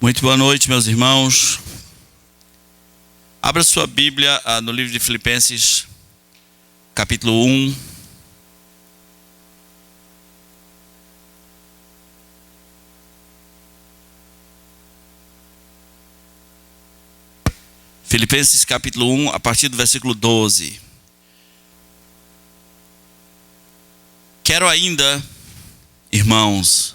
Muito boa noite, meus irmãos. Abra sua Bíblia no livro de Filipenses, capítulo 1. Filipenses, capítulo 1, a partir do versículo 12. Quero ainda, irmãos,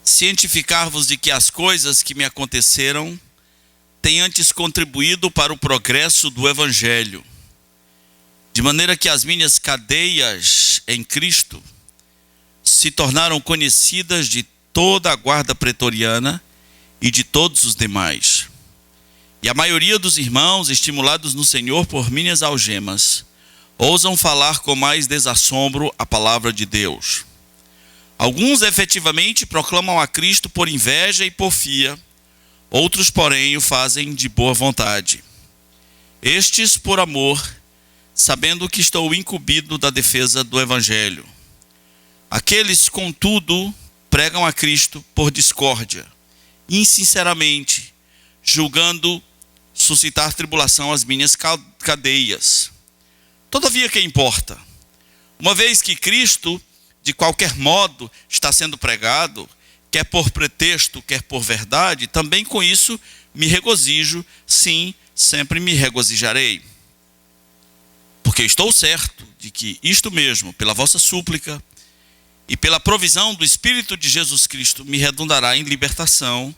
cientificar-vos de que as coisas que me aconteceram têm antes contribuído para o progresso do Evangelho, de maneira que as minhas cadeias em Cristo se tornaram conhecidas de toda a guarda pretoriana e de todos os demais. E a maioria dos irmãos, estimulados no Senhor por minhas algemas, ousam falar com mais desassombro a palavra de Deus. Alguns efetivamente proclamam a Cristo por inveja e porfia, outros, porém, o fazem de boa vontade. Estes por amor, sabendo que estou incumbido da defesa do Evangelho. Aqueles, contudo, pregam a Cristo por discórdia, insinceramente, julgando suscitar tribulação às minhas cadeias. Todavia, que importa? Uma vez que Cristo, de qualquer modo, está sendo pregado, quer por pretexto, quer por verdade, também com isso me regozijo, sim, sempre me regozijarei. Porque estou certo de que isto mesmo, pela vossa súplica e pela provisão do Espírito de Jesus Cristo, me redundará em libertação,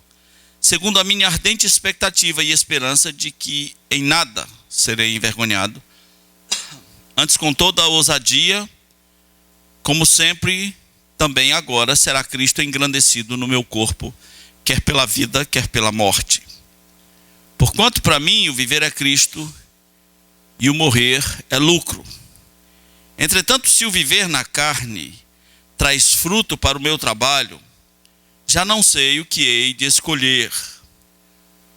segundo a minha ardente expectativa e esperança de que em nada serei envergonhado, antes com toda a ousadia, como sempre, também agora será Cristo engrandecido no meu corpo, quer pela vida, quer pela morte. Porquanto para mim o viver é Cristo e o morrer é lucro. Entretanto, se o viver na carne traz fruto para o meu trabalho, já não sei o que hei de escolher.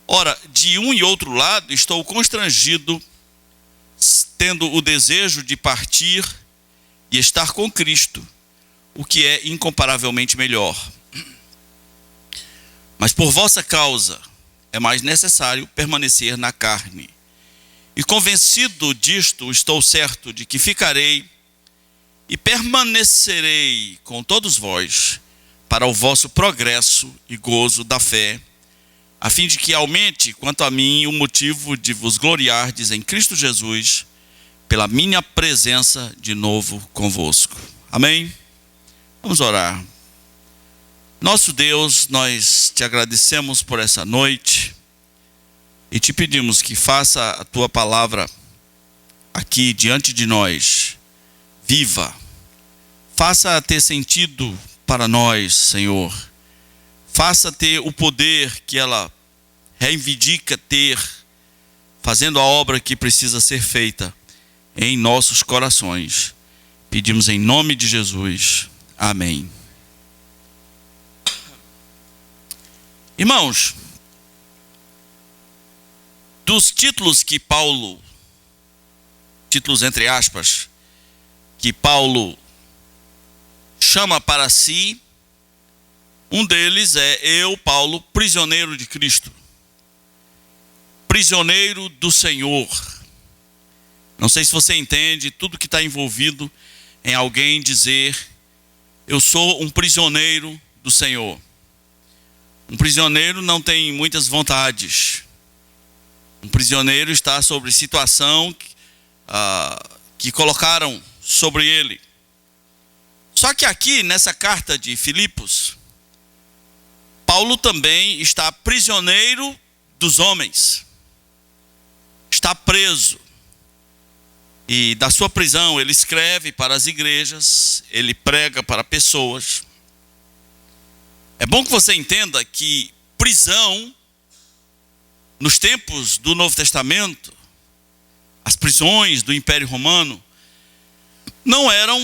Ora, de um e outro lado estou constrangido, tendo o desejo de partir e estar com Cristo, o que é incomparavelmente melhor. Mas por vossa causa é mais necessário permanecer na carne. E convencido disto, estou certo de que ficarei e permanecerei com todos vós para o vosso progresso e gozo da fé, a fim de que aumente quanto a mim o motivo de vos gloriardes em Cristo Jesus, pela minha presença de novo convosco. Amém? Vamos orar. Nosso Deus, nós te agradecemos por essa noite e te pedimos que faça a tua palavra aqui diante de nós viva. Faça ter sentido para nós, Senhor. Faça ter o poder que ela reivindica ter, fazendo a obra que precisa ser feita em nossos corações. Pedimos em nome de Jesus. Amém. Irmãos, dos títulos que Paulo, títulos entre aspas, que Paulo chama para si, um deles é eu, Paulo, prisioneiro de Cristo. Prisioneiro do Senhor. Não sei se você entende tudo que está envolvido em alguém dizer: eu sou um prisioneiro do Senhor. Um prisioneiro não tem muitas vontades. Um prisioneiro está sobre situação que colocaram sobre ele. Só que aqui, nessa carta de Filipos, Paulo também está prisioneiro dos homens. Está preso. E da sua prisão ele escreve para as igrejas, ele prega para pessoas. É bom que você entenda que prisão, nos tempos do Novo Testamento, as prisões do Império Romano, não eram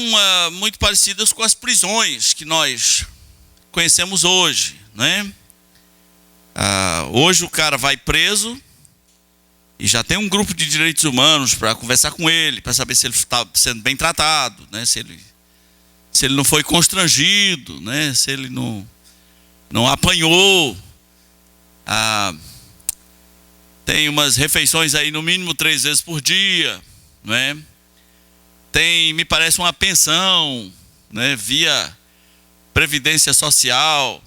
muito parecidas com as prisões que nós conhecemos hoje, né? Hoje o cara vai preso e já tem um grupo de direitos humanos para conversar com ele, para saber se ele está sendo bem tratado, né? Se ele não foi constrangido, né? Se ele não apanhou. Tem umas refeições aí no mínimo 3 vezes por dia, não é? Tem, me parece, uma pensão, né, via Previdência Social.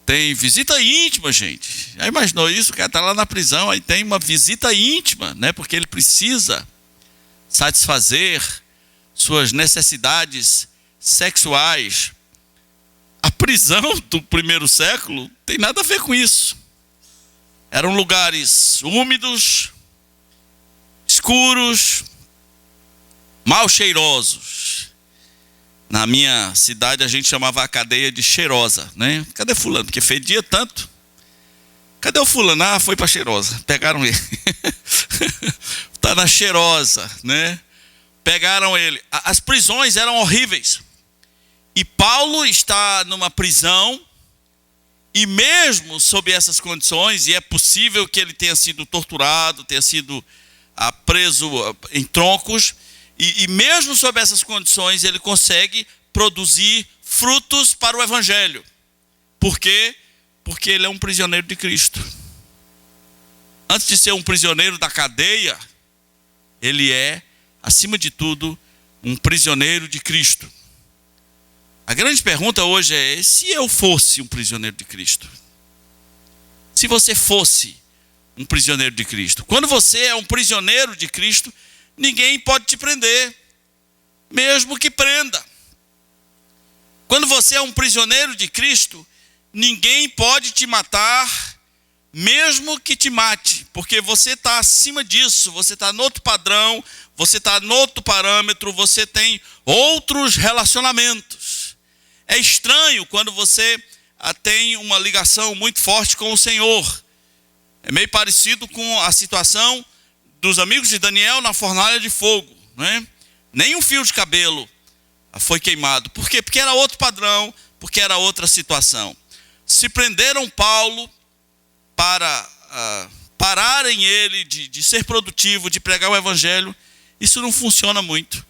Tem visita íntima, gente. Já imaginou isso? O cara está lá na prisão, aí tem uma visita íntima, né? Porque ele precisa satisfazer suas necessidades sexuais. A prisão do primeiro século tem nada a ver com isso. Eram lugares úmidos, escuros, mal cheirosos. Na minha cidade a gente chamava a cadeia de cheirosa, né? Cadê fulano? Porque fedia tanto. Cadê o fulano? Ah, foi para cheirosa. Pegaram ele. Tá na cheirosa, né? Pegaram ele. As prisões eram horríveis. E Paulo está numa prisão, e mesmo sob essas condições, e é possível que ele tenha sido torturado, tenha sido preso em troncos, e mesmo sob essas condições ele consegue produzir frutos para o Evangelho. Por quê? Porque ele é um prisioneiro de Cristo. Antes de ser um prisioneiro da cadeia, ele é, acima de tudo, um prisioneiro de Cristo. A grande pergunta hoje é: se eu fosse um prisioneiro de Cristo? Se você fosse um prisioneiro de Cristo? Quando você é um prisioneiro de Cristo, ninguém pode te prender, mesmo que prenda. Quando você é um prisioneiro de Cristo, ninguém pode te matar, mesmo que te mate, porque você está acima disso, você está no outro padrão, você está no outro parâmetro, você tem outros relacionamentos. É estranho quando você tem uma ligação muito forte com o Senhor. É meio parecido com a situação dos amigos de Daniel na fornalha de fogo, né? Nem um fio de cabelo foi queimado. Por quê? Porque era outro padrão, porque era outra situação. Se prenderam Paulo para pararem ele de ser produtivo, de pregar o Evangelho, isso não funciona muito,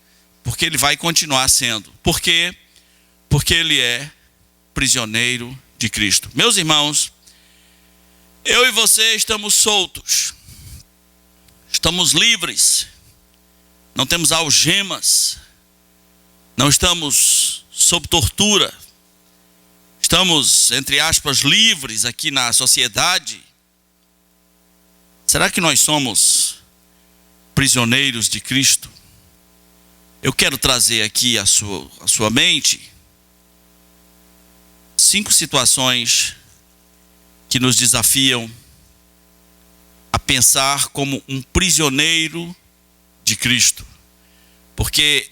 porque ele vai continuar sendo. Por quê? Porque ele é prisioneiro de Cristo. Meus irmãos, eu e você estamos soltos, estamos livres, não temos algemas, não estamos sob tortura, estamos, entre aspas, livres aqui na sociedade. Será que nós somos prisioneiros de Cristo? Eu quero trazer aqui à sua mente 5 situações que nos desafiam a pensar como um prisioneiro de Cristo. Porque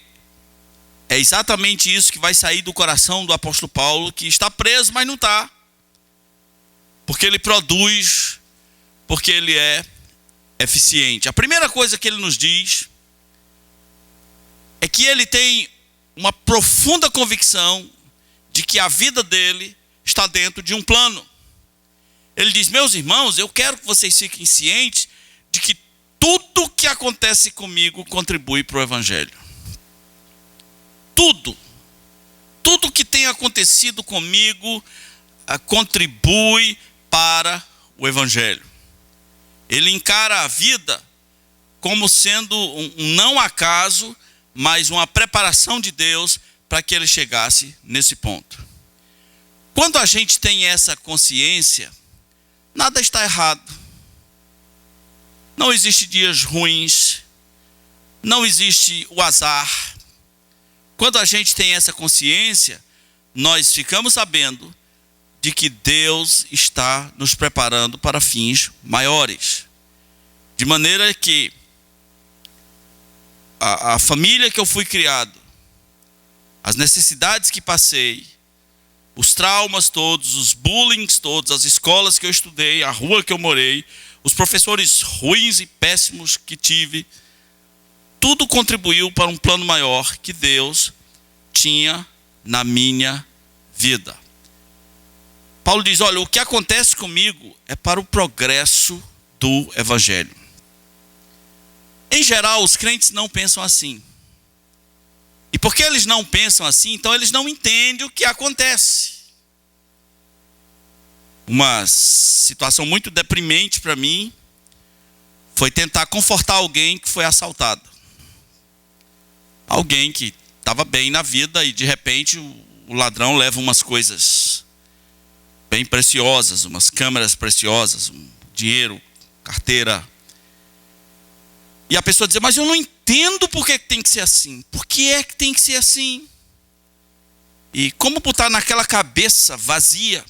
é exatamente isso que vai sair do coração do apóstolo Paulo, que está preso, mas não está. Porque ele produz, porque ele é eficiente. A primeira coisa que ele nos diz é que ele tem uma profunda convicção de que a vida dele está dentro de um plano. Ele diz: meus irmãos, eu quero que vocês fiquem cientes de que tudo que acontece comigo contribui para o Evangelho. Tudo que tem acontecido comigo contribui para o Evangelho. Ele encara a vida como sendo um não acaso, mas uma preparação de Deus para que ele chegasse nesse ponto. Quando a gente tem essa consciência, nada está errado. Não existe dias ruins, não existe o azar. Quando a gente tem essa consciência, nós ficamos sabendo de que Deus está nos preparando para fins maiores. De maneira que a família que eu fui criado, as necessidades que passei, os traumas todos, os bullying todos, as escolas que eu estudei, a rua que eu morei, os professores ruins e péssimos que tive, tudo contribuiu para um plano maior que Deus tinha na minha vida. Paulo diz: olha, o que acontece comigo é para o progresso do Evangelho. Em geral, os crentes não pensam assim. E porque eles não pensam assim, então eles não entendem o que acontece. Uma situação muito deprimente para mim foi tentar confortar alguém que foi assaltado. Alguém que estava bem na vida e de repente o ladrão leva umas coisas bem preciosas, umas câmeras preciosas, um dinheiro, carteira. E a pessoa diz, mas eu não entendo por que tem que ser assim. Por que é que tem que ser assim? E como botar naquela cabeça vazia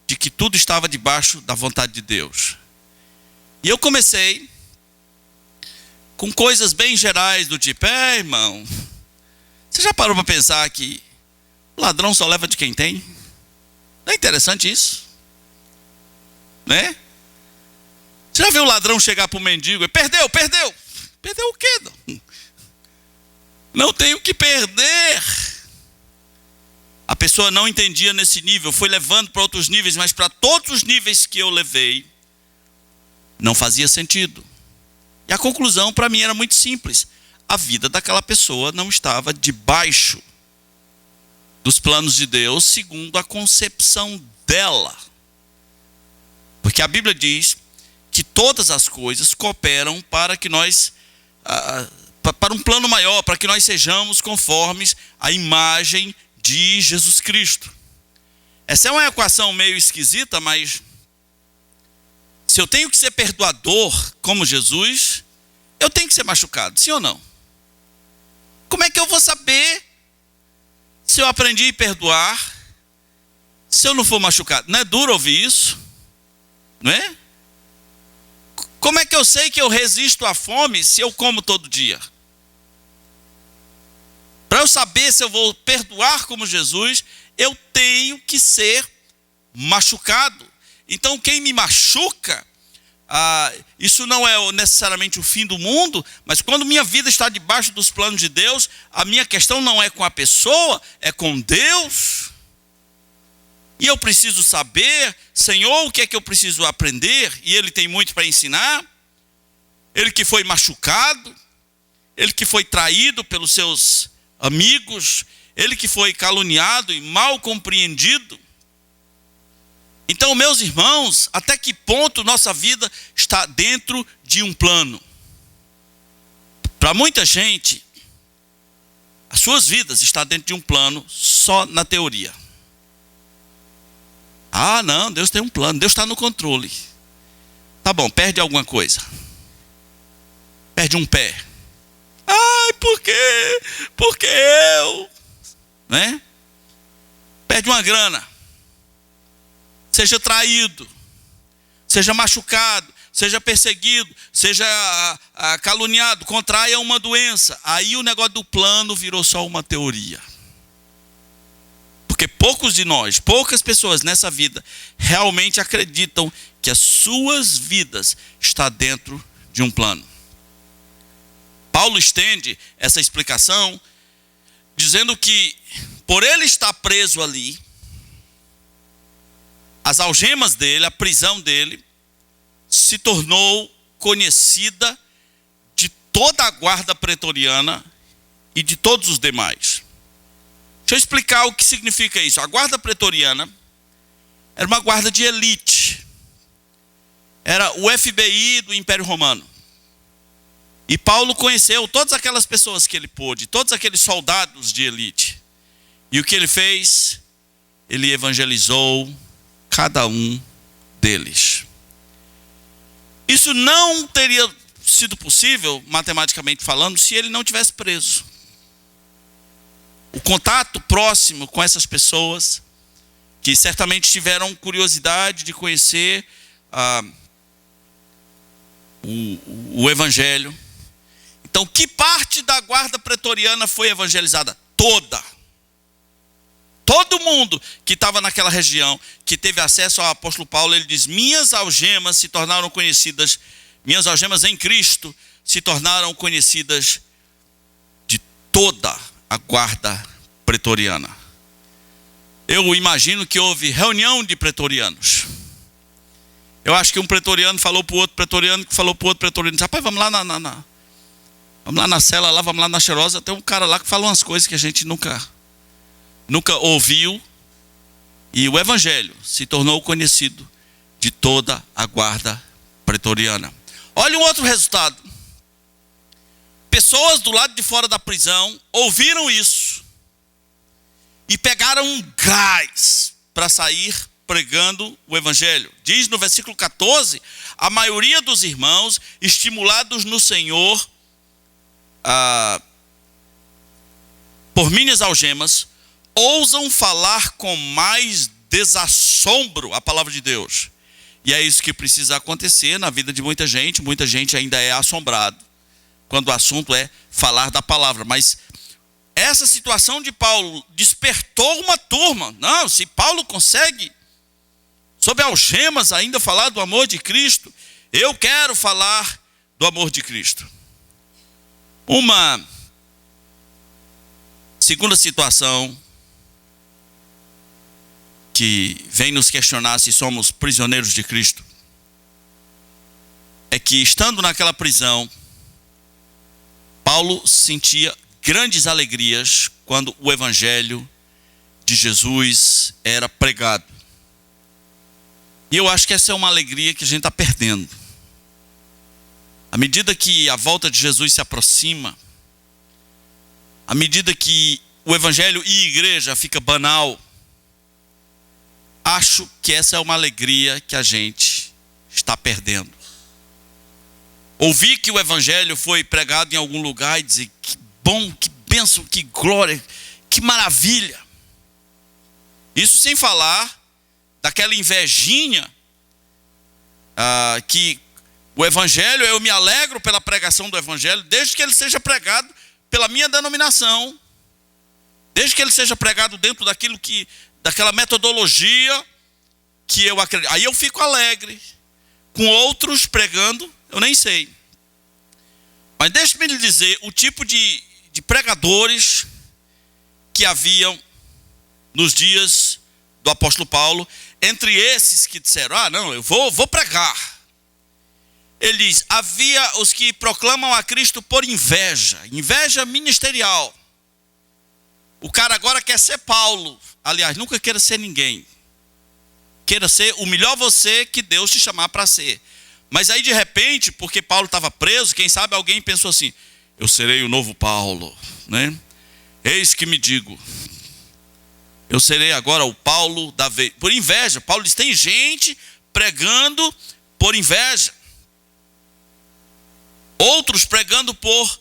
de que tudo estava debaixo da vontade de Deus? E eu comecei com coisas bem gerais do tipo, irmão, você já parou para pensar que o ladrão só leva de quem tem? Não é interessante isso? Né? Você já viu o ladrão chegar para o mendigo e perdeu? Perdeu o quê? Não tem o que perder. A pessoa não entendia nesse nível, foi levando para outros níveis, mas para todos os níveis que eu levei, não fazia sentido. E a conclusão para mim era muito simples. A vida daquela pessoa não estava debaixo dos planos de Deus, segundo a concepção dela. Porque a Bíblia diz que todas as coisas cooperam para que nós, para um plano maior, para que nós sejamos conformes à imagem de Jesus Cristo. Essa é uma equação meio esquisita, mas se eu tenho que ser perdoador como Jesus, eu tenho que ser machucado, sim ou não? Como é que eu vou saber se eu aprendi a perdoar, se eu não for machucado? Não é duro ouvir isso? Não é? Como é que eu sei que eu resisto à fome se eu como todo dia? Para eu saber se eu vou perdoar como Jesus, eu tenho que ser machucado. Então quem me machuca, isso não é necessariamente o fim do mundo, mas quando minha vida está debaixo dos planos de Deus, a minha questão não é com a pessoa, é com Deus. E eu preciso saber, Senhor, o que é que eu preciso aprender? E Ele tem muito para ensinar. Ele que foi machucado, ele que foi traído pelos seus amigos, ele que foi caluniado e mal compreendido. Então, meus irmãos, até que ponto nossa vida está dentro de um plano? Para muita gente, as suas vidas estão dentro de um plano só na teoria. Não, Deus tem um plano, Deus está no controle. Tá bom, perde alguma coisa. Perde um pé. Por quê? Porque eu, né? Perde uma grana. Seja traído, seja machucado, seja perseguido, seja caluniado, contraia uma doença. Aí o negócio do plano virou só uma teoria. Porque poucas pessoas nessa vida realmente acreditam que as suas vidas estão dentro de um plano. Paulo estende essa explicação dizendo que por ele estar preso ali, as algemas dele, a prisão dele, se tornou conhecida de toda a guarda pretoriana e de todos os demais. Deixa eu explicar o que significa isso. A guarda pretoriana era uma guarda de elite. Era o FBI do Império Romano. E Paulo conheceu todas aquelas pessoas que ele pôde, todos aqueles soldados de elite. E o que ele fez? Ele evangelizou cada um deles. Isso não teria sido possível, matematicamente falando, se ele não tivesse preso. O contato próximo com essas pessoas, que certamente tiveram curiosidade de conhecer o Evangelho. Então, que parte da guarda pretoriana foi evangelizada? Toda. Todo mundo que estava naquela região, que teve acesso ao apóstolo Paulo, ele diz, minhas algemas se tornaram conhecidas, minhas algemas em Cristo se tornaram conhecidas de toda a guarda pretoriana. Eu imagino que houve reunião de pretorianos. Eu acho que um pretoriano falou para o outro pretoriano, que falou para o outro pretoriano, rapaz, vamos lá vamos lá na cela, lá, vamos lá na cheirosa, tem um cara lá que fala umas coisas que a gente nunca ouviu. E o evangelho se tornou conhecido de toda a guarda pretoriana. Olha um outro resultado. Pessoas do lado de fora da prisão ouviram isso e pegaram um gás para sair pregando o evangelho. Diz no versículo 14, a maioria dos irmãos, estimulados no Senhor por minhas algemas, ousam falar com mais desassombro a palavra de Deus. E é isso que precisa acontecer na vida de muita gente. Muita gente ainda é assombrado quando o assunto é falar da palavra. Mas essa situação de Paulo despertou uma turma. Não, se Paulo consegue, sob algemas, ainda falar do amor de Cristo, eu quero falar do amor de Cristo. Uma segunda situação que vem nos questionar se somos prisioneiros de Cristo é que, estando naquela prisão, Paulo sentia grandes alegrias quando o evangelho de Jesus era pregado. E eu acho que essa é uma alegria que a gente está perdendo. À medida que a volta de Jesus se aproxima, à medida que o evangelho e igreja fica banal, acho que essa é uma alegria que a gente está perdendo. Ouvir que o evangelho foi pregado em algum lugar e dizer que bom, que bênção, que glória, que maravilha. Isso sem falar daquela invejinha que o evangelho, eu me alegro pela pregação do evangelho, desde que ele seja pregado pela minha denominação, desde que ele seja pregado dentro daquela metodologia que eu acredito. Aí eu fico alegre. Com outros pregando, eu nem sei. Mas deixe-me lhe dizer o tipo de pregadores que haviam nos dias do apóstolo Paulo, entre esses que disseram, não, eu vou pregar. Ele diz, havia os que proclamam a Cristo por inveja ministerial. O cara agora quer ser Paulo. Aliás, nunca queira ser ninguém. Queira ser o melhor você que Deus te chamar para ser. Mas aí de repente, porque Paulo estava preso, quem sabe alguém pensou assim, eu serei o novo Paulo, né? Eis que me digo, eu serei agora o Paulo da vez. Por inveja. Paulo diz, tem gente pregando por inveja. Outros pregando por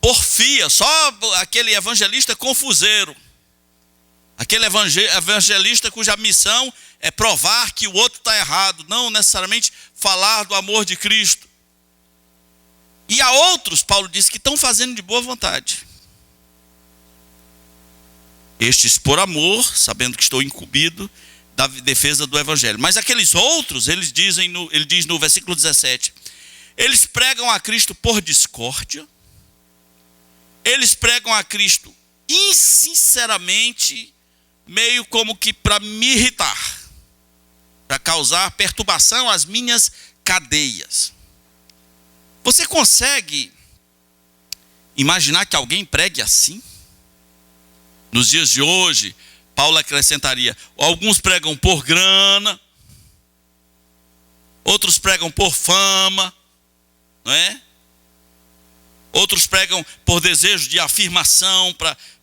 porfia, só aquele evangelista confuseiro. Aquele evangelista cuja missão é provar que o outro está errado, não necessariamente falar do amor de Cristo. E há outros, Paulo diz, que estão fazendo de boa vontade. Estes por amor, sabendo que estou incumbido da defesa do evangelho. Mas aqueles outros, ele diz no versículo 17, eles pregam a Cristo por discórdia, eles pregam a Cristo insinceramente, meio como que para me irritar, para causar perturbação às minhas cadeias. Você consegue imaginar que alguém pregue assim? Nos dias de hoje, Paulo acrescentaria, alguns pregam por grana, outros pregam por fama, não é? Outros pregam por desejo de afirmação,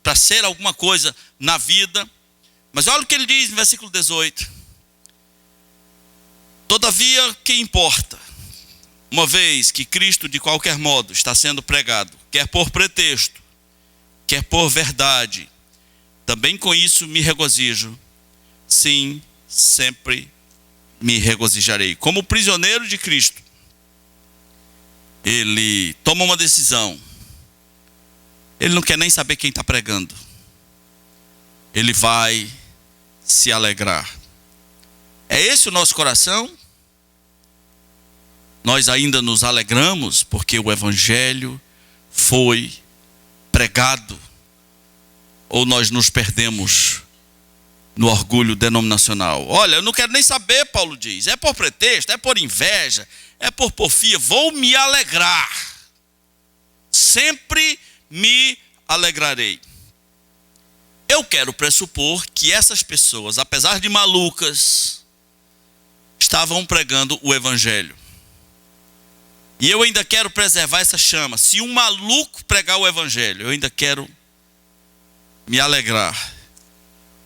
para ser alguma coisa na vida. Mas olha o que ele diz no versículo 18. Todavia, que importa? Uma vez que Cristo de qualquer modo está sendo pregado, quer por pretexto, quer por verdade, também com isso me regozijo. Sim, sempre me regozijarei. Como prisioneiro de Cristo, ele toma uma decisão. Ele não quer nem saber quem está pregando. Ele vai se alegrar. É esse o nosso coração? Nós ainda nos alegramos porque o evangelho foi pregado? Ou nós nos perdemos no orgulho denominacional? Olha, eu não quero nem saber, Paulo diz. É por pretexto, é por inveja, é por porfia. Vou me alegrar. Sempre me alegrarei. Eu quero pressupor que essas pessoas, apesar de malucas, estavam pregando o evangelho. E eu ainda quero preservar essa chama. Se um maluco pregar o evangelho, eu ainda quero me alegrar.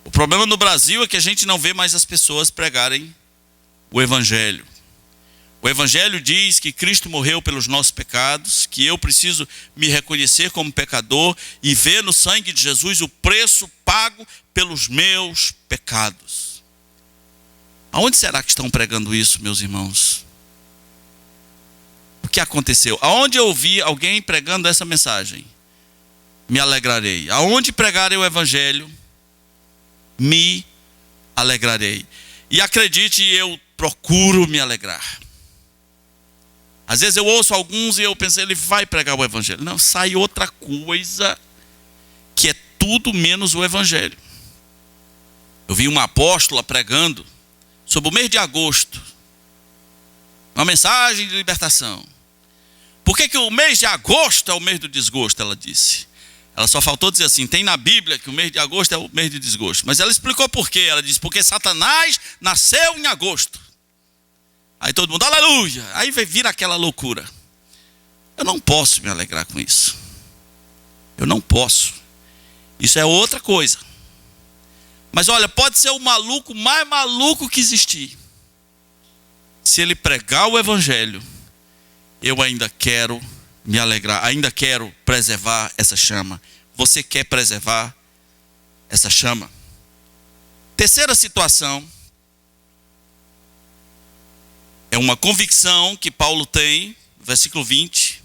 O problema no Brasil é que a gente não vê mais as pessoas pregarem o evangelho. O evangelho diz que Cristo morreu pelos nossos pecados, que eu preciso me reconhecer como pecador e ver no sangue de Jesus o preço pago pelos meus pecados. Aonde será que estão pregando isso, meus irmãos? O que aconteceu? Aonde eu ouvi alguém pregando essa mensagem? Me alegrarei. Aonde pregarem o evangelho, me alegrarei. E acredite, eu procuro me alegrar. Às vezes eu ouço alguns e eu penso, ele vai pregar o evangelho. Não, sai outra coisa que é tudo menos o evangelho. Eu vi uma apóstola pregando sobre o mês de agosto. Uma mensagem de libertação. Por que o mês de agosto é o mês do desgosto? Ela disse. Ela só faltou dizer assim, tem na Bíblia que o mês de agosto é o mês de desgosto. Mas ela explicou por quê. Ela disse, porque Satanás nasceu em agosto. Aí todo mundo, aleluia. Aí vira aquela loucura. Eu não posso me alegrar com isso. Eu não posso. Isso é outra coisa. Mas olha, pode ser o maluco mais maluco que existir. Se ele pregar o evangelho, eu ainda quero me alegrar, ainda quero preservar essa chama. Você quer preservar essa chama? Terceira situação é uma convicção que Paulo tem, versículo 20,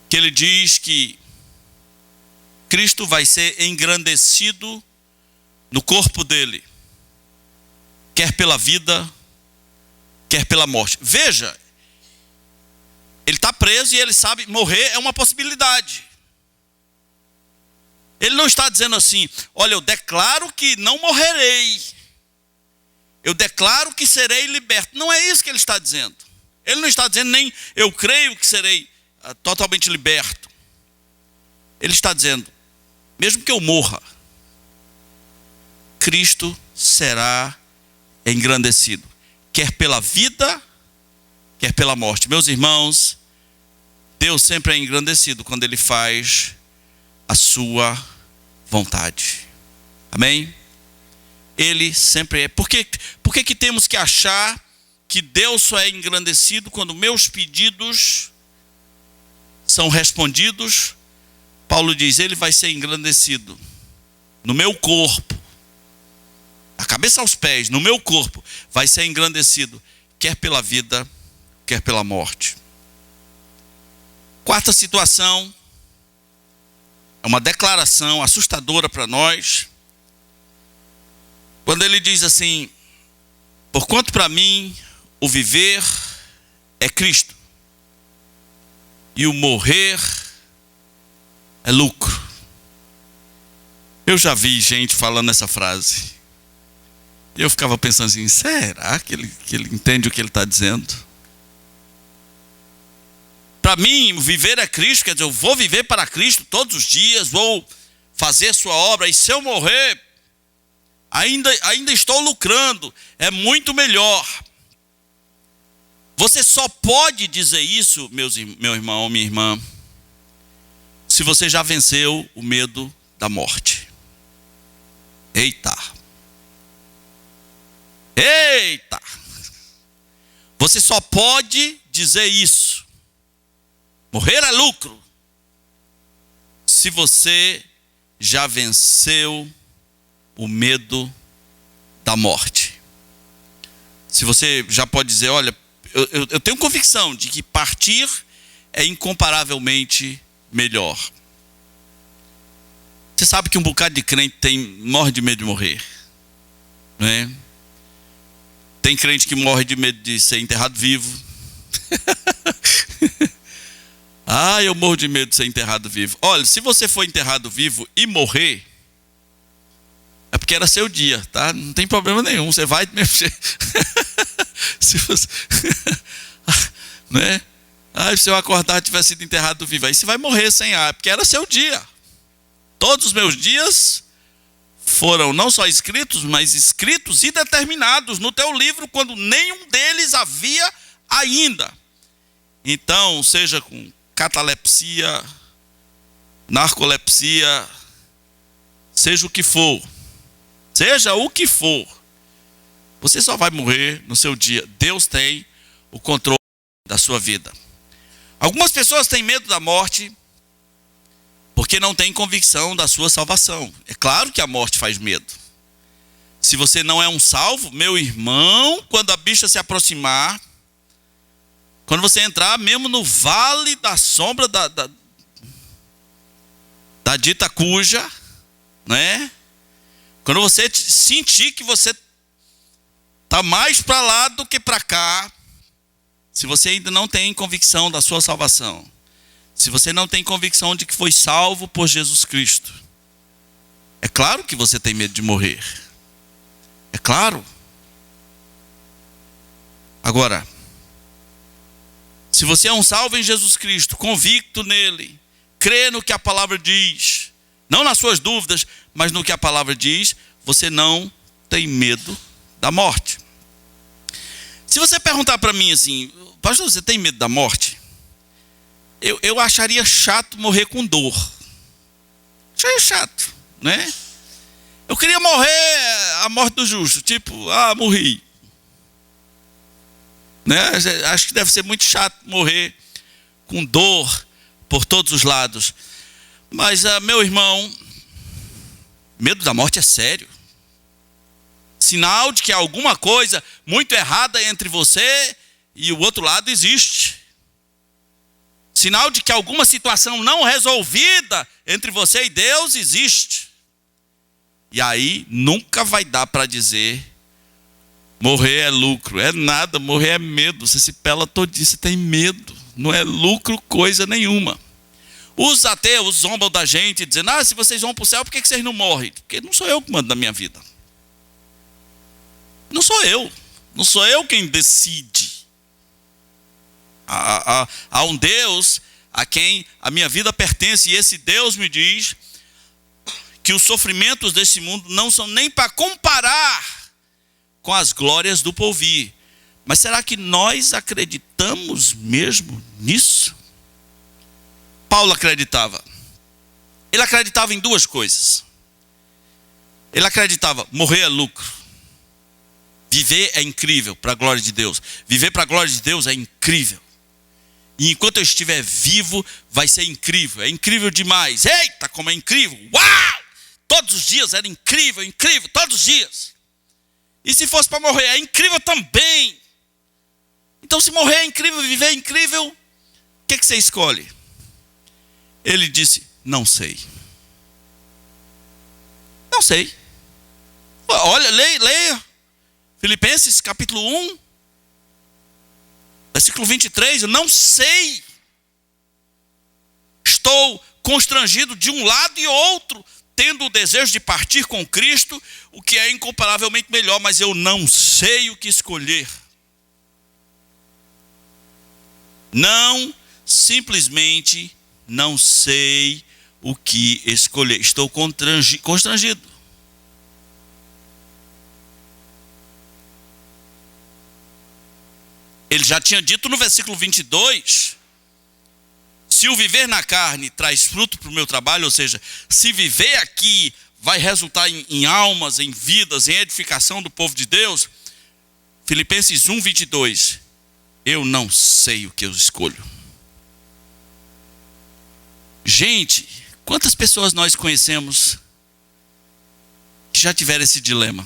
que ele diz que Cristo vai ser engrandecido no corpo dele, quer pela vida, quer pela morte. Veja, ele está preso e ele sabe morrer é uma possibilidade. Ele não está dizendo assim, olha, eu declaro que não morrerei. Eu declaro que serei liberto. Não é isso que ele está dizendo. Ele não está dizendo nem eu creio que serei totalmente liberto. Ele está dizendo, mesmo que eu morra, Cristo será engrandecido. Quer pela vida, quer pela morte. Meus irmãos, Deus sempre é engrandecido quando Ele faz a sua vontade. Amém? Ele sempre é. Por que temos que achar que Deus só é engrandecido quando meus pedidos são respondidos? Paulo diz, Ele vai ser engrandecido no meu corpo, da cabeça aos pés, no meu corpo, vai ser engrandecido, quer pela vida, quer pela morte. Quarta situação, é uma declaração assustadora para nós, quando ele diz assim, porquanto para mim o viver é Cristo, e o morrer é lucro. Eu já vi gente falando essa frase, e eu ficava pensando assim, será que ele entende o que ele está dizendo? Para mim, viver é Cristo, quer dizer, eu vou viver para Cristo todos os dias, vou fazer sua obra, e se eu morrer, ainda estou lucrando, é muito melhor. Você só pode dizer isso, meu irmão, minha irmã, se você já venceu o medo da morte. Eita! Eita! Você só pode dizer isso. Morrer é lucro. Se você já venceu o medo da morte. Se você já pode dizer, olha, eu tenho convicção de que partir é incomparavelmente melhor. Você sabe que um bocado de crente morre de medo de morrer, não é? Tem crente que morre de medo de ser enterrado vivo. Ah, eu morro de medo de ser enterrado vivo. Olha, se você for enterrado vivo e morrer, é porque era seu dia, tá? Não tem problema nenhum, você vai do mesmo jeito. Se você... né? Ah, se eu acordar e tiver sido enterrado vivo, aí você vai morrer sem ar, porque era seu dia. Todos os meus dias foram não só escritos, mas escritos e determinados no teu livro, quando nenhum deles havia ainda. Então, seja com catalepsia, narcolepsia, seja o que for, você só vai morrer no seu dia. Deus tem o controle da sua vida. Algumas pessoas têm medo da morte porque não têm convicção da sua salvação. É claro que a morte faz medo. Se você não é um salvo, meu irmão, quando a bicha se aproximar, quando você entrar mesmo no vale da sombra da dita cuja, né? Quando você sentir que você está mais para lá do que para cá, se você ainda não tem convicção da sua salvação, se você não tem convicção de que foi salvo por Jesus Cristo, é claro que você tem medo de morrer. É claro. Agora, se você é um salvo em Jesus Cristo, convicto nele, crê no que a palavra diz, não nas suas dúvidas, mas no que a palavra diz, você não tem medo da morte. Se você perguntar para mim assim, pastor, você tem medo da morte? Eu acharia chato morrer com dor. Acharia chato, né? Eu queria morrer a morte do justo, tipo, morri. Né? Acho que deve ser muito chato morrer com dor por todos os lados. Mas, meu irmão, medo da morte é sério. Sinal de que alguma coisa muito errada entre você e o outro lado existe. Sinal de que alguma situação não resolvida entre você e Deus existe. E aí nunca vai dar para dizer, morrer é lucro. É nada, morrer é medo. Você se pela todinho, você tem medo. Não é lucro coisa nenhuma. Os ateus zombam da gente, dizendo, se vocês vão para o céu, por que vocês não morrem? Porque não sou eu que mando na minha vida. Não sou eu. Não sou eu quem decide. Há um Deus a quem a minha vida pertence, e esse Deus me diz que os sofrimentos desse mundo não são nem para comparar com as glórias do porvir. Mas será que nós acreditamos mesmo nisso? Paulo acreditava. Ele acreditava em duas coisas. Ele acreditava, morrer é lucro. Viver é incrível para a glória de Deus. Viver para a glória de Deus é incrível. E enquanto eu estiver vivo, vai ser incrível. É incrível demais. Eita, como é incrível. Uau! Todos os dias era incrível, incrível, todos os dias. E se fosse para morrer, é incrível também. Então, se morrer é incrível, viver é incrível, o que você escolhe? Ele disse, não sei. Não sei. Olha, leia. Filipenses capítulo 1. Versículo 23, eu não sei. Estou constrangido de um lado e outro, tendo o desejo de partir com Cristo, o que é incomparavelmente melhor, mas eu não sei o que escolher. Não, simplesmente não sei o que escolher. Estou constrangido. Ele já tinha dito no versículo 22, se o viver na carne traz fruto para o meu trabalho, ou seja, se viver aqui vai resultar em almas, em vidas, em edificação do povo de Deus, Filipenses 1, 22, eu não sei o que eu escolho. Gente, quantas pessoas nós conhecemos que já tiveram esse dilema?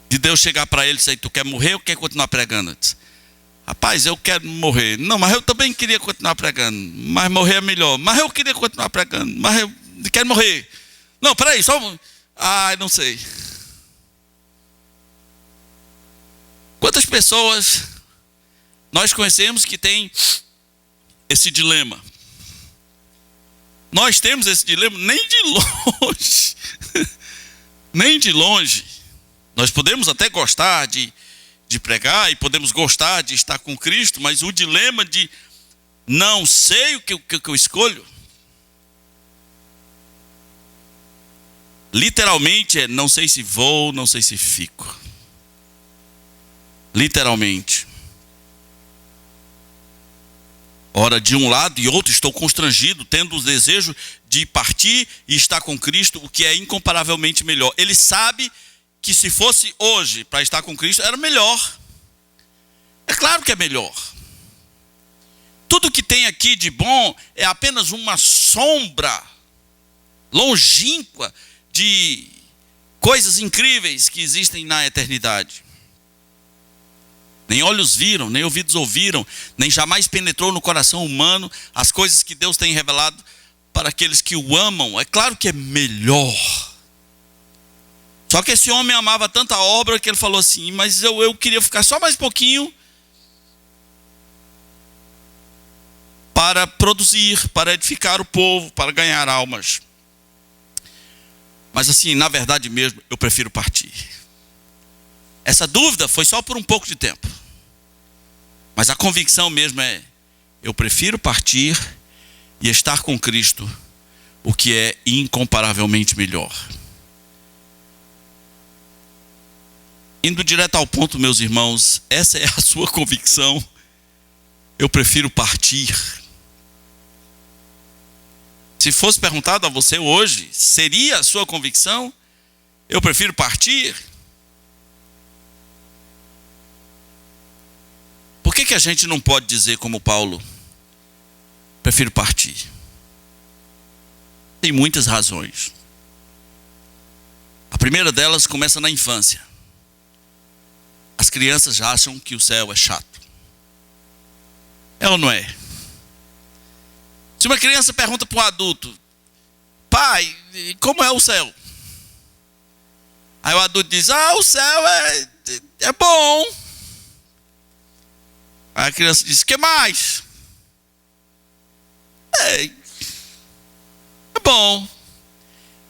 De Deus chegar para ele e dizer, tu quer morrer ou quer continuar pregando? Eu disse, rapaz, eu quero morrer. Não, mas eu também queria continuar pregando. Mas morrer é melhor. Mas eu queria continuar pregando. Mas eu quero morrer. Não, peraí, só... não sei. Quantas pessoas nós conhecemos que têm esse dilema? Nós temos esse dilema nem de longe. Nem de longe. Nós podemos até gostar de pregar e podemos gostar de estar com Cristo, mas o dilema de Não sei o que eu escolho. Literalmente é não sei se vou, não sei se fico. Literalmente. Ora, de um lado e outro estou constrangido, tendo o desejo de partir e estar com Cristo, o que é incomparavelmente melhor. Ele sabe que se fosse hoje para estar com Cristo, era melhor. É claro que é melhor. Tudo que tem aqui de bom é apenas uma sombra longínqua de coisas incríveis que existem na eternidade. Nem olhos viram, nem ouvidos ouviram, nem jamais penetrou no coração humano as coisas que Deus tem revelado para aqueles que o amam. É claro que é melhor. Só que esse homem amava tanta obra que ele falou assim, mas eu queria ficar só mais um pouquinho para produzir, para edificar o povo, para ganhar almas. Mas assim, na verdade mesmo, eu prefiro partir. Essa dúvida foi só por um pouco de tempo. Mas a convicção mesmo é, eu prefiro partir e estar com Cristo, o que é incomparavelmente melhor. Indo direto ao ponto, meus irmãos, essa é a sua convicção. Eu prefiro partir. Se fosse perguntado a você hoje, seria a sua convicção? Eu prefiro partir? Por que a gente não pode dizer como Paulo, prefiro partir? Tem muitas razões. A primeira delas começa na infância. As crianças já acham que o céu é chato. É ou não é? Se uma criança pergunta para um adulto, pai, como é o céu? Aí o adulto diz, o céu é bom. Aí a criança diz, o que mais? É bom.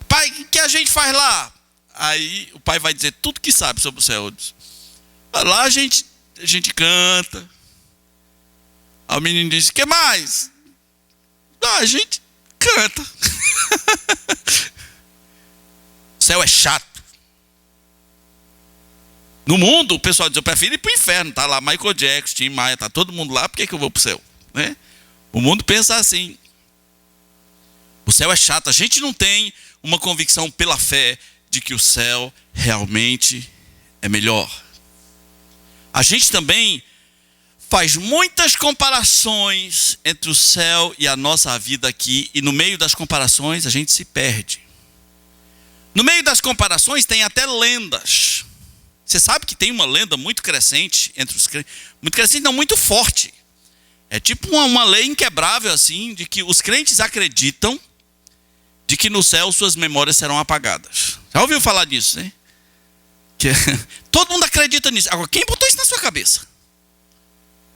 Pai, o que a gente faz lá? Aí o pai vai dizer tudo que sabe sobre o céu. Lá a gente canta. Aí o menino diz, o que mais? A gente canta. O céu é chato. No mundo, o pessoal diz, eu prefiro ir para o inferno. Está lá Michael Jackson, Tim Maia, está todo mundo lá, por que eu vou para o céu? Né? O mundo pensa assim. O céu é chato. A gente não tem uma convicção pela fé de que o céu realmente é melhor. A gente também faz muitas comparações entre o céu e a nossa vida aqui, e no meio das comparações a gente se perde. No meio das comparações tem até lendas. Você sabe que tem uma lenda muito crescente entre os crentes, muito crescente, não, muito forte. É tipo uma lei inquebrável assim, de que os crentes acreditam de que no céu suas memórias serão apagadas. Já ouviu falar disso, né? Todo mundo acredita nisso. Agora, quem botou isso na sua cabeça?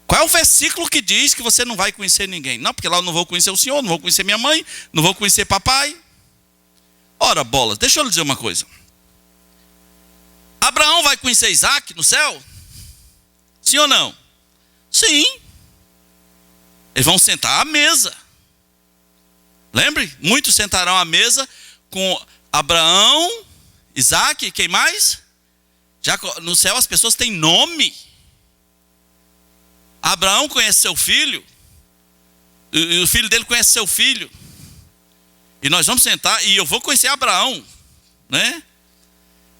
Qual é o versículo que diz que você não vai conhecer ninguém? Não, porque lá eu não vou conhecer o senhor, não vou conhecer minha mãe, não vou conhecer papai. Ora, bolas, deixa eu lhe dizer uma coisa. Abraão vai conhecer Isaac no céu? Sim ou não? Sim. Eles vão sentar à mesa. Lembre? Muitos sentarão à mesa com Abraão, Isaac e quem mais? Já no céu as pessoas têm nome. Abraão conhece seu filho, e o filho dele conhece seu filho. E nós vamos sentar, e eu vou conhecer Abraão, né?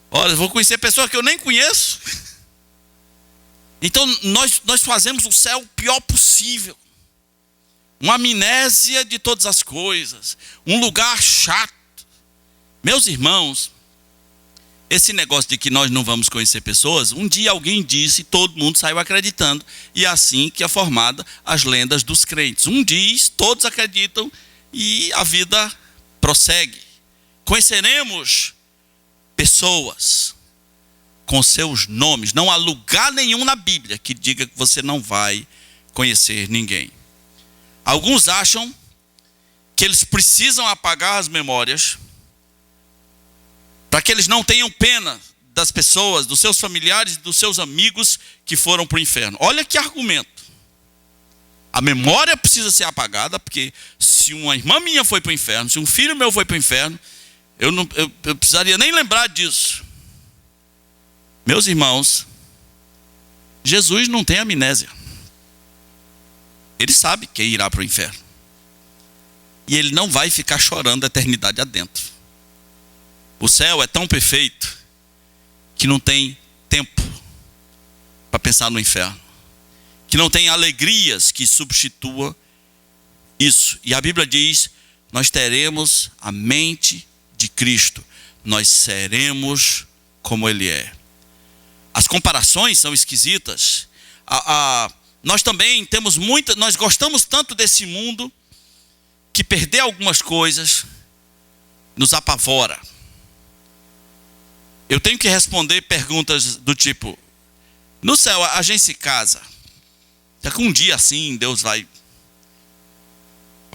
Olha, eu vou conhecer pessoas que eu nem conheço. Então nós fazemos o céu o pior possível. Uma amnésia de todas as coisas. Um lugar chato. Meus irmãos, esse negócio de que nós não vamos conhecer pessoas, um dia alguém disse e todo mundo saiu acreditando. E é assim que é formada as lendas dos crentes. Um diz, todos acreditam e a vida prossegue. Conheceremos pessoas com seus nomes. Não há lugar nenhum na Bíblia que diga que você não vai conhecer ninguém. Alguns acham que eles precisam apagar as memórias para que eles não tenham pena das pessoas, dos seus familiares, dos seus amigos que foram para o inferno. Olha que argumento. A memória precisa ser apagada, porque se uma irmã minha foi para o inferno, se um filho meu foi para o inferno, eu precisaria nem lembrar disso. Meus irmãos, Jesus não tem amnésia. Ele sabe quem irá para o inferno. E ele não vai ficar chorando a eternidade adentro. O céu é tão perfeito que não tem tempo para pensar no inferno. Que não tem alegrias que substitua isso. E a Bíblia diz, nós teremos a mente de Cristo. Nós seremos como Ele é. As comparações são esquisitas. Nós também temos nós gostamos tanto desse mundo, que perder algumas coisas nos apavora. Eu tenho que responder perguntas do tipo, no céu a gente se casa? Já que um dia assim Deus vai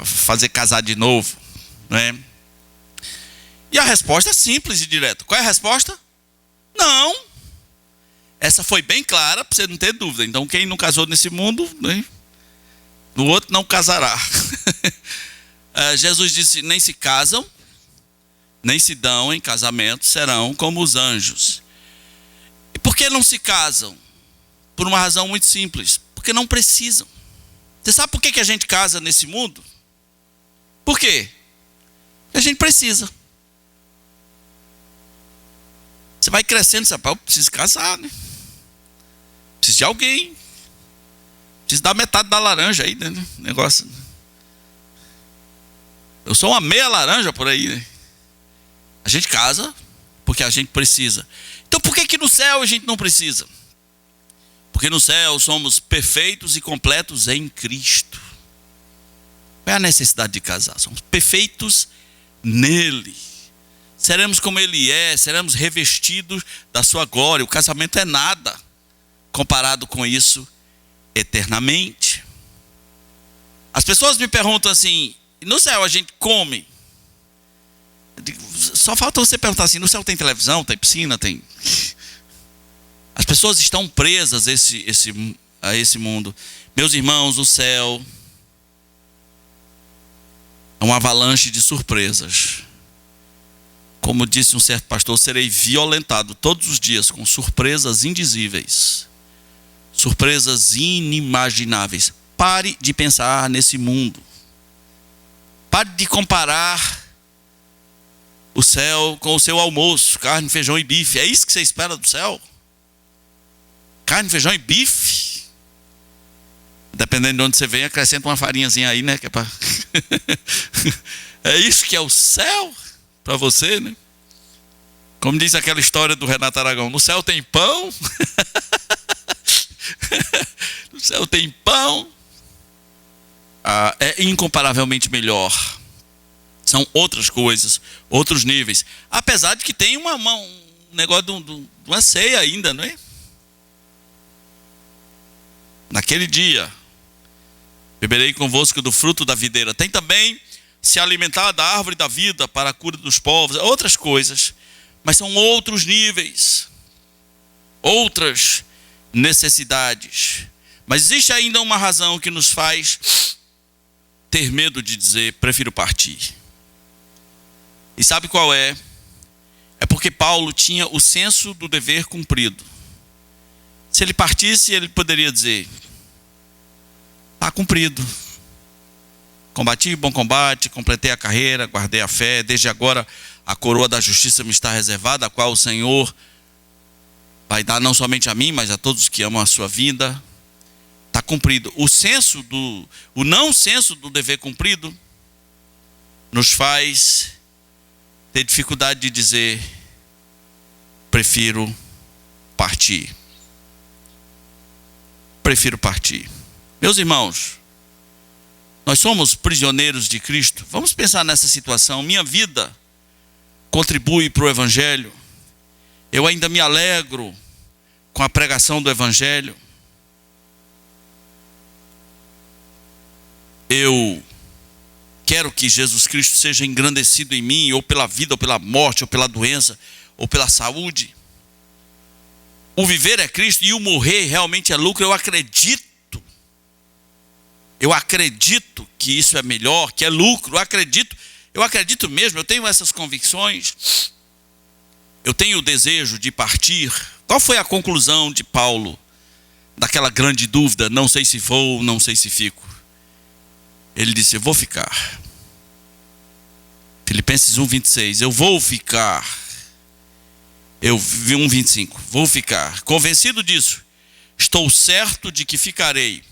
fazer casar de novo, né? E a resposta é simples e direta. Qual é a resposta? Não. Essa foi bem clara para você não ter dúvida. Então quem não casou nesse mundo, né, no outro não casará. Jesus disse, nem se casam, nem se dão em casamento, serão como os anjos. E por que não se casam? Por uma razão muito simples, porque não precisam. Você sabe por que a gente casa nesse mundo? Por quê? Porque a gente precisa. Você vai crescendo, você fala, eu preciso casar, né? Preciso de alguém. Preciso dar metade da laranja aí, né? Negócio. Eu sou uma meia laranja por aí, né? A gente casa porque a gente precisa. Então por que no céu a gente não precisa? Porque no céu somos perfeitos e completos em Cristo. Qual é a necessidade de casar? Somos perfeitos nele. Seremos como Ele é, seremos revestidos da sua glória. O casamento é nada comparado com isso eternamente. As pessoas me perguntam assim, no céu a gente come? Só falta você perguntar assim, no céu tem televisão, tem piscina, tem... As pessoas estão presas a esse mundo. Meus irmãos, o céu é uma avalanche de surpresas. Como disse um certo pastor, serei violentado todos os dias com surpresas indizíveis. Surpresas inimagináveis. Pare de pensar nesse mundo. Pare de comparar o céu com o seu almoço, carne, feijão e bife. É isso que você espera do céu? Carne, feijão e bife? Dependendo de onde você vem, acrescenta uma farinhazinha aí, né? Que é, pra... é isso que é o céu para você, né? Como diz aquela história do Renato Aragão, no céu tem pão. No céu tem pão. É incomparavelmente melhor. São outras coisas, outros níveis. Apesar de que tem um negócio de uma ceia ainda, não é? Naquele dia, beberei convosco do fruto da videira. Tem também se alimentar da árvore da vida para a cura dos povos. Outras coisas. Mas são outros níveis. Outras necessidades. Mas existe ainda uma razão que nos faz ter medo de dizer, prefiro partir. E sabe qual é? É porque Paulo tinha o senso do dever cumprido. Se ele partisse, ele poderia dizer, está cumprido. Combati o bom combate, completei a carreira, guardei a fé. Desde agora a coroa da justiça me está reservada, a qual o Senhor vai dar não somente a mim, mas a todos que amam a sua vida. Está cumprido. O não senso do dever cumprido nos faz ter dificuldade de dizer, prefiro partir. Prefiro partir. Meus irmãos, nós somos prisioneiros de Cristo. Vamos pensar nessa situação. Minha vida contribui para o Evangelho. Eu ainda me alegro com a pregação do Evangelho. Eu quero que Jesus Cristo seja engrandecido em mim, ou pela vida, ou pela morte, ou pela doença, ou pela saúde. O viver é Cristo e o morrer realmente é lucro. Eu eu acredito que isso é melhor, que é lucro, eu acredito mesmo, eu tenho essas convicções, eu tenho o desejo de partir. Qual foi a conclusão de Paulo daquela grande dúvida, não sei se vou, não sei se fico? Ele disse, eu vou ficar. Filipenses 1:26, eu vou ficar. Eu vi 1:25, vou ficar. Convencido disso, estou certo de que ficarei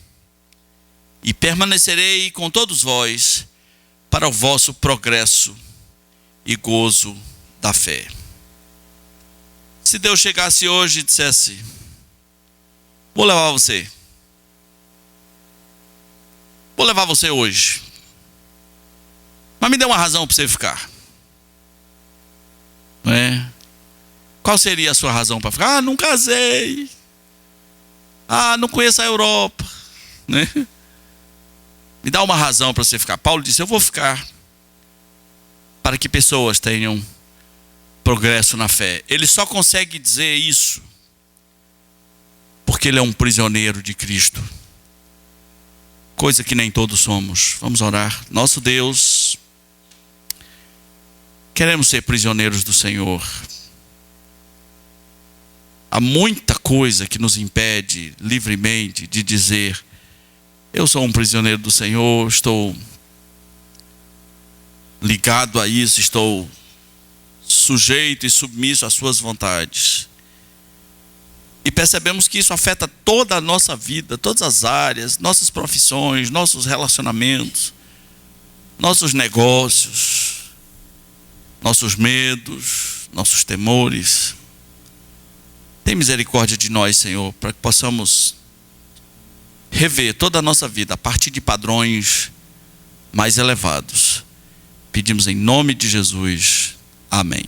e permanecerei com todos vós para o vosso progresso e gozo da fé. Se Deus chegasse hoje e dissesse, vou levar você hoje, mas me dê uma razão para você ficar, não é? Qual seria a sua razão para ficar? Não casei, não conheço a Europa, né? Me dá uma razão para você ficar. Paulo disse, eu vou ficar para que pessoas tenham progresso na fé. Ele só consegue dizer isso porque ele é um prisioneiro de Cristo, coisa que nem todos somos. Vamos orar. Nosso Deus, queremos ser prisioneiros do Senhor. Há muita coisa que nos impede livremente de dizer, eu sou um prisioneiro do Senhor, estou ligado a isso, estou sujeito e submisso às suas vontades. E percebemos que isso afeta toda a nossa vida, todas as áreas, nossas profissões, nossos relacionamentos, nossos negócios, nossos medos, nossos temores. Tem misericórdia de nós, Senhor, para que possamos rever toda a nossa vida a partir de padrões mais elevados. Pedimos em nome de Jesus. Amém.